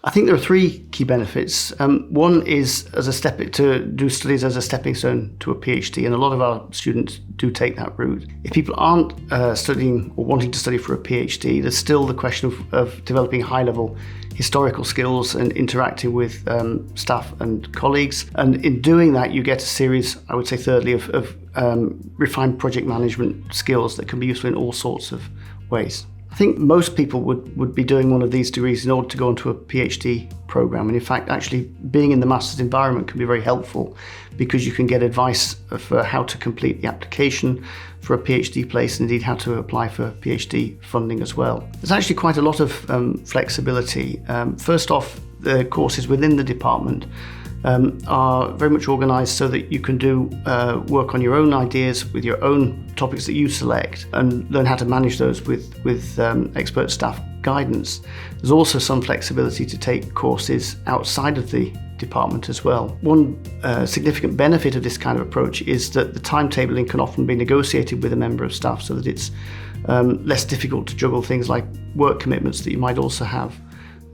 I think there are three key benefits. One is to do studies as a stepping stone to a PhD, and a lot of our students do take that route. If people aren't studying or wanting to study for a PhD, there's still the question of developing high-level historical skills and interacting with staff and colleagues. And in doing that, you get a series, I would say thirdly, of refined project management skills that can be useful in all sorts of ways. I think most people would be doing one of these degrees in order to go into a PhD program. And in fact, actually being in the master's environment can be very helpful because you can get advice for how to complete the application for a PhD place and indeed how to apply for PhD funding as well. There's actually quite a lot of flexibility. First off, the courses within the department are very much organised so that you can do work on your own ideas with your own topics that you select and learn how to manage those with expert staff guidance. There's also some flexibility to take courses outside of the department as well. One significant benefit of this kind of approach is that the timetabling can often be negotiated with a member of staff so that it's less difficult to juggle things like work commitments that you might also have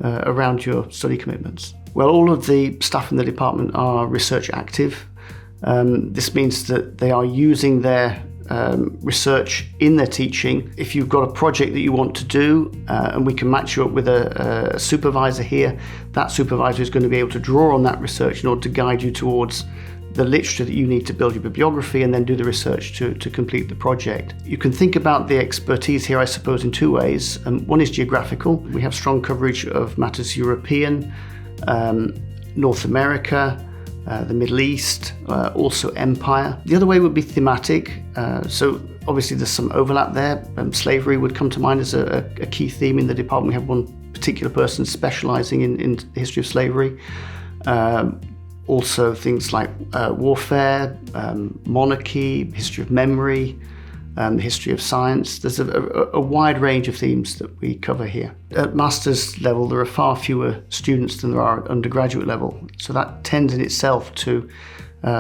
around your study commitments. Well, all of the staff in the department are research active. This means that they are using their research in their teaching. If you've got a project that you want to do and we can match you up with a supervisor here, that supervisor is going to be able to draw on that research in order to guide you towards the literature that you need to build your bibliography and then do the research to complete the project. You can think about the expertise here, I suppose, in two ways. One is geographical. We have strong coverage of matters European, North America, the Middle East, also empire. The other way would be thematic. So obviously there's some overlap there. Slavery would come to mind as a key theme in the department. We have one particular person specialising in the history of slavery. Also things like warfare, monarchy, history of memory, the history of science. There's a wide range of themes that we cover here. At master's level, there are far fewer students than there are at undergraduate level. So that tends in itself to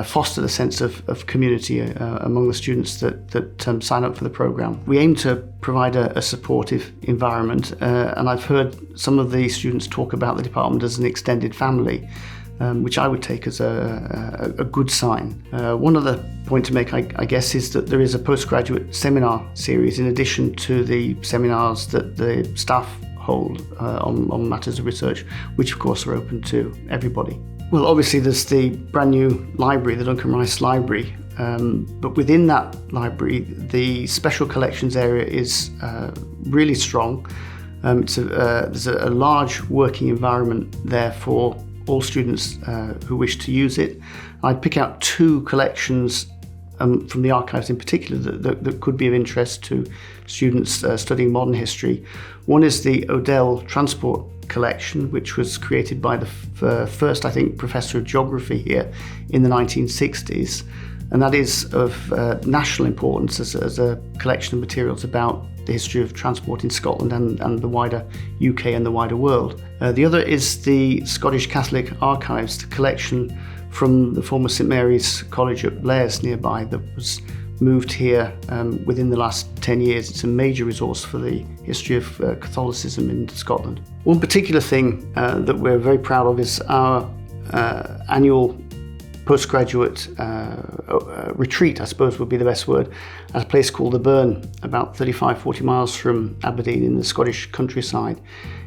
foster the sense of community among the students that sign up for the programme. We aim to provide a supportive environment, and I've heard some of the students talk about the department as an extended family, which I would take as a good sign. One other point to make, I guess, is that there is a postgraduate seminar series in addition to the seminars that the staff hold on matters of research, which of course are open to everybody. Well, obviously there's the brand new library, the Duncan Rice Library, but within that library, the special collections area is really strong. There's a large working environment there for all students who wish to use it. I'd pick out two collections from the archives in particular that could be of interest to students studying modern history. One is the Odell Transport collection, which was created by the first, I think, professor of geography here in the 1960s. And that is of national importance as a collection of materials about the history of transport in Scotland and the wider UK and the wider world. The other is the Scottish Catholic Archives, the collection from the former St Mary's College at Blair's nearby that was moved here within the last 10 years. It's a major resource for the history of Catholicism in Scotland. One particular thing that we're very proud of is our annual postgraduate retreat, I suppose would be the best word, at a place called the Burn, about 35-40 miles from Aberdeen in the Scottish countryside.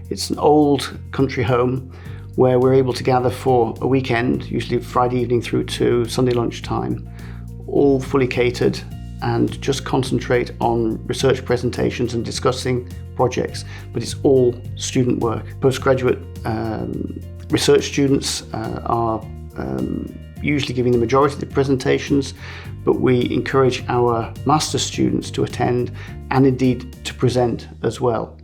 It's an old country home where we're able to gather for a weekend, usually Friday evening through to Sunday lunchtime, all fully catered, and just concentrate on research presentations and discussing projects, but it's all student work. Postgraduate research students are usually giving the majority of the presentations, but we encourage our master's students to attend and indeed to present as well.